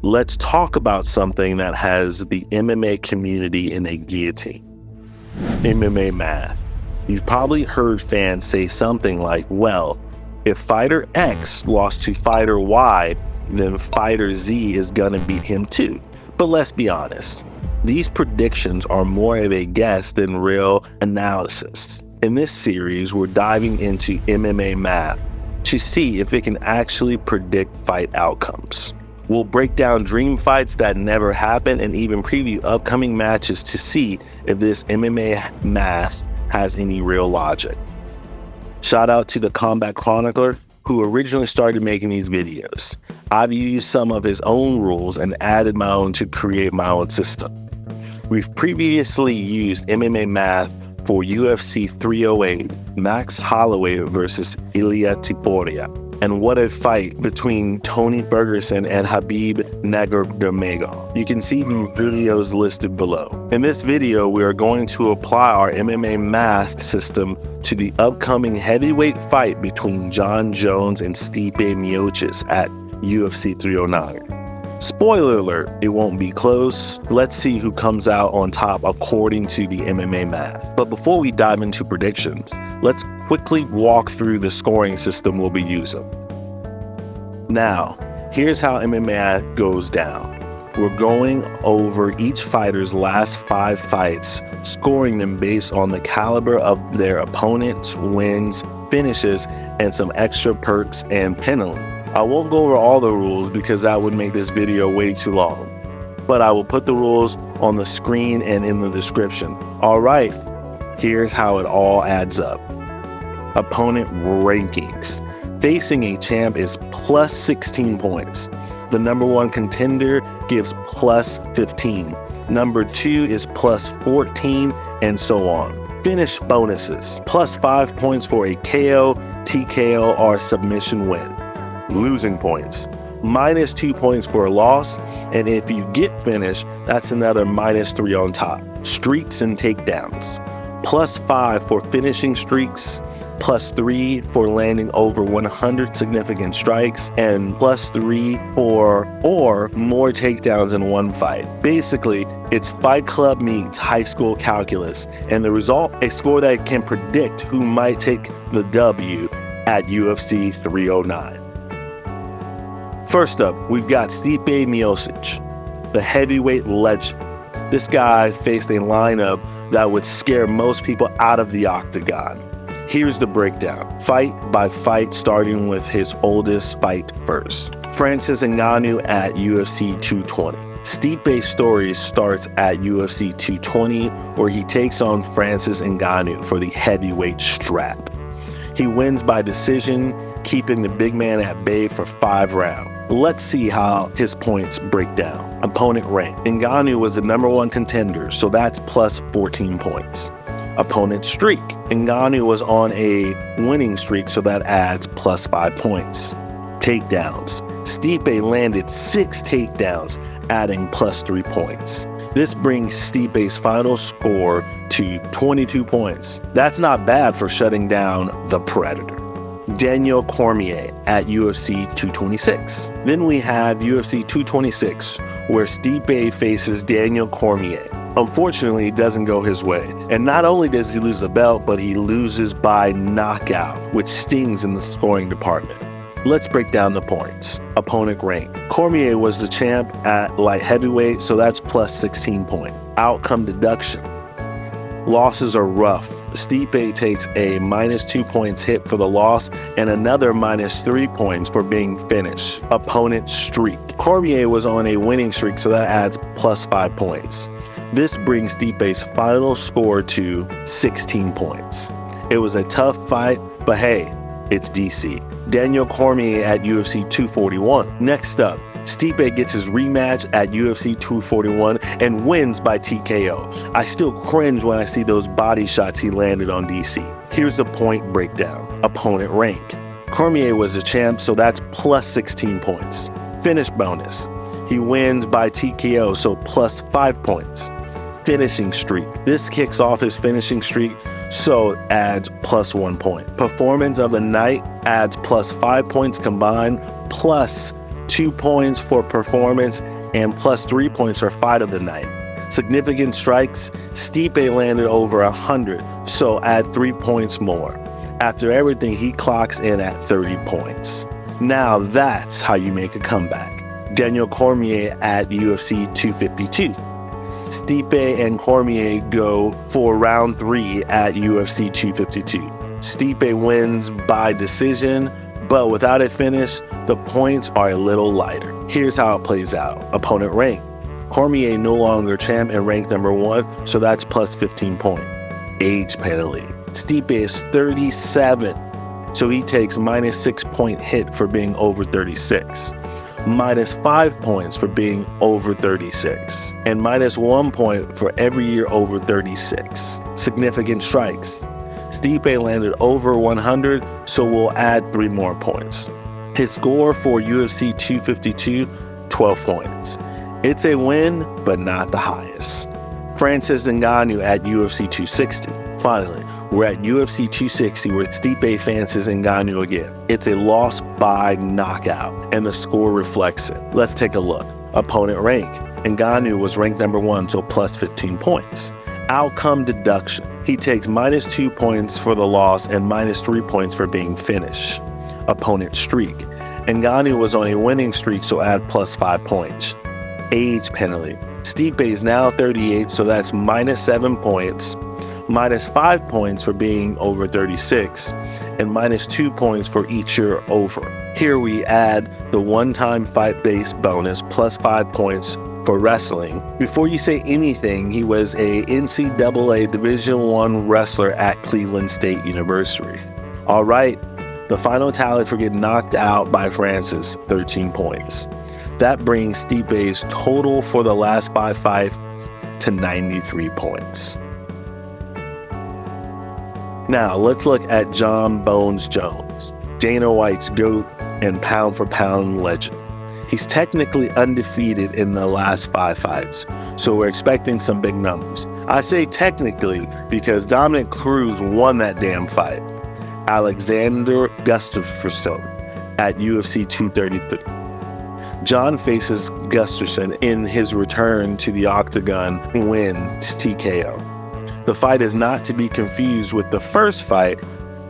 let's talk about something that has the MMA community in a guillotine. MMA math. You've probably heard fans say something like, well, if fighter X lost to fighter Y, then fighter Z is gonna beat him too. But let's be honest, these predictions are more of a guess than real analysis. In this series, we're diving into MMA math to see if it can actually predict fight outcomes. We'll break down dream fights that never happen and even preview upcoming matches to see if this MMA math has any real logic. Shout out to the Combat Chronicler, who originally started making these videos. I've used some of his own rules and added my own to create my own system. We've previously used MMA math for UFC 308, Max Holloway versus Ilia Topuria, and what a fight between Tony Ferguson and Khabib Nurmagomedov. You can see these videos listed below. In this video, we are going to apply our MMA math system to the upcoming heavyweight fight between Jon Jones and Stipe Miocic at UFC 309. Spoiler alert, it won't be close. Let's see who comes out on top according to the MMA math. But before we dive into predictions, let's quickly walk through the scoring system we'll be using. Now, here's how MMA goes down. We're going over each fighter's last 5 fights, scoring them based on the caliber of their opponents, wins, finishes, and some extra perks and penalties. I won't go over all the rules because that would make this video way too long, but I will put the rules on the screen and in the description. All right, here's how it all adds up. Opponent rankings. Facing a champ is plus 16 points. The number 1 contender gives plus 15. Number 2 is plus 14, and so on. Finish bonuses. Plus 5 points for a KO, TKO, or submission win. Losing points. Minus 2 points for a loss, and if you get finished, that's another minus 3 on top. Streaks and takedowns. Plus 5 for finishing streaks, plus 3 for landing over 100 significant strikes, and plus 3 for or more takedowns in one fight. Basically, it's Fight Club meets high school calculus, and the result, a score that can predict who might take the W at UFC 309. First up, we've got Stipe Miocic, the heavyweight legend. This guy faced a lineup that would scare most people out of the octagon. Here's the breakdown, fight by fight, starting with his oldest fight first. Francis Ngannou at UFC 220. Stipe's story starts at UFC 220, where he takes on Francis Ngannou for the heavyweight strap. He wins by decision, keeping the big man at bay for 5 rounds. Let's see how his points break down. Opponent rank. Ngannou was the number 1 contender, so that's plus 14 points. Opponent streak. Ngannou was on a winning streak, so that adds plus 5 points. Takedowns. Stipe landed 6 takedowns, adding plus 3 points. This brings Stipe's final score to 22 points. That's not bad for shutting down the Predator. Daniel Cormier at UFC 226. Then we have UFC 226, where Stipe faces Daniel Cormier. Unfortunately, it doesn't go his way. And not only does he lose the belt, but he loses by knockout, which stings in the scoring department. Let's break down the points. Opponent rank. Cormier was the champ at light heavyweight, so that's plus 16 points. Outcome deduction. Losses are rough. Stipe takes a minus 2 points hit for the loss and another minus 3 points for being finished. Opponent streak. Cormier was on a winning streak, so that adds plus 5 points. This brings Stipe's final score to 16 points. It was a tough fight, but hey, it's DC. Daniel Cormier at UFC 241. Next up, Stipe gets his rematch at UFC 241 and wins by TKO. I still cringe when I see those body shots he landed on DC. Here's the point breakdown. Opponent rank. Cormier was the champ, so that's plus 16 points. Finish bonus. He wins by TKO, so plus 5 points. Finishing streak. This kicks off his finishing streak, so it adds plus 1 point. Performance of the night adds plus 5 points combined, plus 2 points for performance, and plus 3 points for fight of the night. Significant strikes, Stipe landed over 100, so add 3 points more. After everything, he clocks in at 30 points. Now that's how you make a comeback. Daniel Cormier at UFC 252. Stipe and Cormier go for round 3 at UFC 252. Stipe wins by decision, but without a finish, the points are a little lighter. Here's how it plays out. Opponent rank. Cormier no longer champ and ranked number 1, so that's plus 15 points. Age penalty. Stipe is 37, so he takes minus 6 point hit for being over 36, minus 5 points for being over 36, and minus 1 point for every year over 36. Significant strikes. Stipe landed over 100, so we'll add 3 more points. His score for UFC 252, 12 points. It's a win, but not the highest. Francis Ngannou at UFC 260. Finally, we're at UFC 260 where Stipe faces Ngannou again. It's a loss by knockout, and the score reflects it. Let's take a look. Opponent rank. Ngannou was ranked number 1, so plus 15 points. Outcome deduction. He takes minus 2 points for the loss and minus 3 points for being finished. Opponent streak. Ngannou was on a winning streak, so add plus 5 points. Age penalty. Stipe is now 38, so that's minus 7 points, minus 5 points for being over 36, and minus 2 points for each year over. Here we add the one-time fight-based bonus plus 5 points for wrestling. Before you say anything, he was a NCAA Division I wrestler at Cleveland State University. All right, the final tally for getting knocked out by Francis, 13 points. That brings Stipe's total for the last 5 fights to 93 points. Now, let's look at Jon Bones Jones, Dana White's GOAT and pound-for-pound legend. He's technically undefeated in the last 5 fights, so we're expecting some big numbers. I say technically because Dominic Cruz won that damn fight. Alexander Gustafsson at UFC 233. Jon faces Gustafsson in his return to the octagon and wins TKO. The fight is not to be confused with the first fight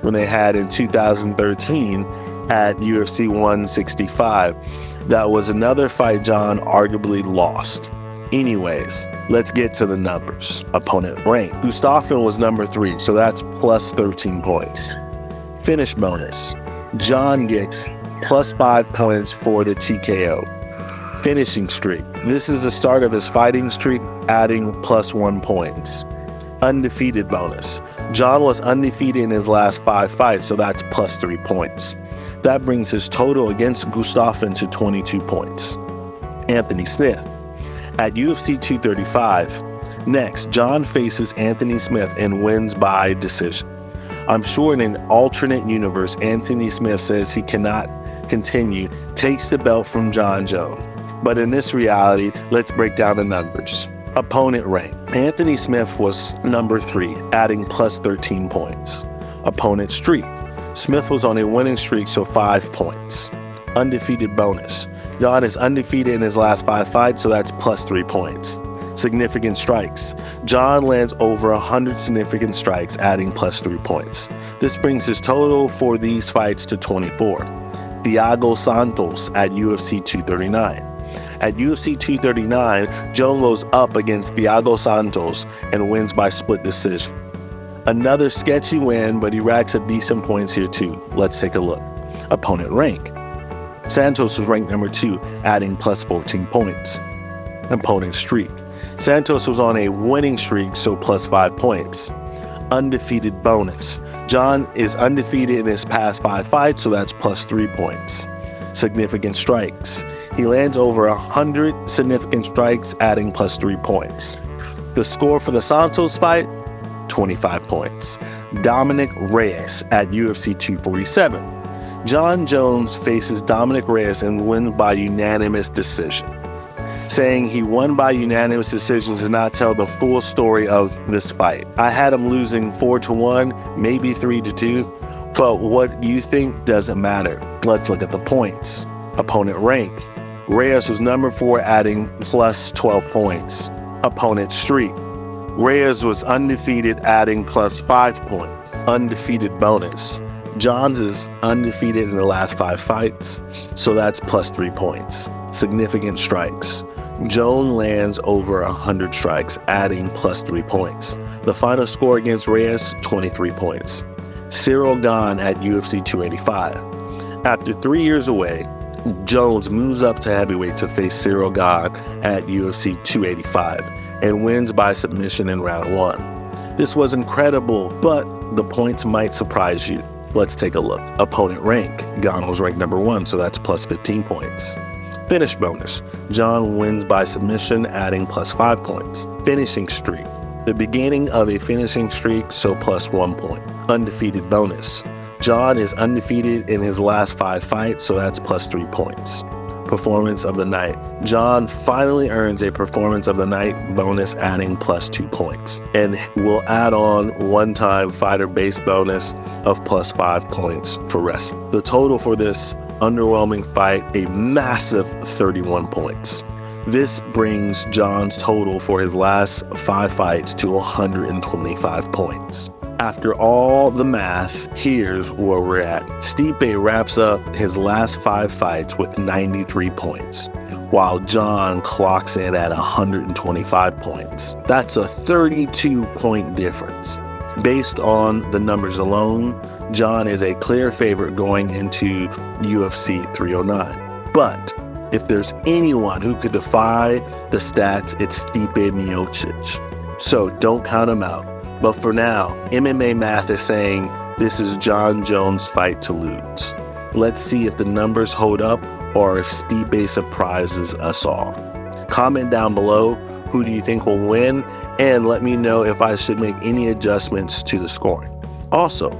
when they had in 2013 at UFC 165. That was another fight Jon arguably lost. Anyways, let's get to the numbers. Opponent rank. Gustafsson was number 3, so that's plus 13 points. Finish bonus. Jon gets plus 5 points for the TKO. Finishing streak. This is the start of his fighting streak, adding plus 1 points. Undefeated bonus. Jon was undefeated in his last 5 fights, so that's plus 3 points. That brings his total against Gustafsson to 22 points. Anthony Smith. At UFC 235, next, Jon faces Anthony Smith and wins by decision. I'm sure in an alternate universe, Anthony Smith says he cannot continue, takes the belt from Jon Jones. But in this reality, let's break down the numbers. Opponent rank. Anthony Smith was number 3, adding plus 13 points. Opponent streak. Smith was on a winning streak, so 5 points. Undefeated bonus. Jon is undefeated in his last 5 fights, so that's plus 3 points. Significant strikes. Jon lands over 100 significant strikes, adding plus 3 points. This brings his total for these fights to 24. Thiago Santos at UFC 239. At UFC 239, Jones goes up against Thiago Santos and wins by split decision. Another sketchy win, but he racks up decent points here too. Let's take a look. Opponent rank. Santos was ranked number 2, adding plus 14 points. Opponent streak. Santos was on a winning streak, so plus 5 points. Undefeated bonus. Jon is undefeated in his past 5 fights, so that's plus 3 points. Significant strikes. He lands over 100 significant strikes, adding plus 3 points. The score for the Santos fight, 25 points. Dominic Reyes at UFC 247. Jon Jones faces Dominic Reyes and wins by unanimous decision. Saying he won by unanimous decision does not tell the full story of this fight. I had him losing 4-1, maybe 3-2, but what you think doesn't matter. Let's look at the points. Opponent rank. Reyes was number 4, adding plus 12 points. Opponent streak. Reyes was undefeated, adding plus 5 points. Undefeated bonus. Johns is undefeated in the last 5 fights, so that's plus 3 points. Significant strikes. Jones lands over 100 strikes, adding plus 3 points. The final score against Reyes, 23 points. Ciryl Gane at UFC 285. After 3 years away, Jones moves up to heavyweight to face Ciryl Gane at UFC 285 and wins by submission in round 1. This was incredible, but the points might surprise you. Let's take a look. Opponent rank. Gane was ranked number 1, so that's plus 15 points. Finish bonus. John wins by submission, adding plus 5 points. Finishing streak. The beginning of a finishing streak, so plus 1 point. Undefeated bonus. John is undefeated in his last 5 fights, so that's plus 3 points. Performance of the night. John finally earns a performance of the night bonus, adding plus 2 points. And will add on one-time fighter base bonus of plus 5 points for rest. The total for this underwhelming fight, a massive 31 points. This brings John's total for his last 5 fights to 125 points. After all the math, here's where we're at. Stipe wraps up his last 5 fights with 93 points, while John clocks in at 125 points. That's a 32-point difference. Based on the numbers alone, John is a clear favorite going into UFC 309. But if there's anyone who could defy the stats, it's Stipe Miocic. So don't count him out. But for now, MMA math is saying this is Jon Jones' fight to lose. Let's see if the numbers hold up or if Stipe surprises us all. Comment down below, who do you think will win? And let me know if I should make any adjustments to the scoring. Also,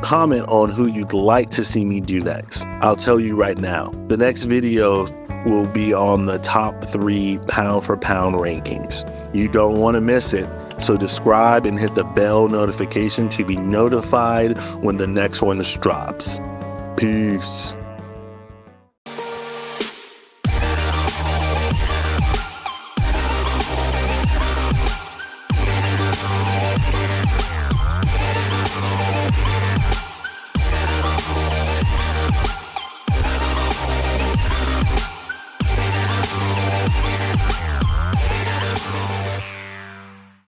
comment on who you'd like to see me do next. I'll tell you right now, the next video will be on the top 3 pound for pound rankings. You don't want to miss it, so subscribe and hit the bell notification to be notified when the next one drops. Peace.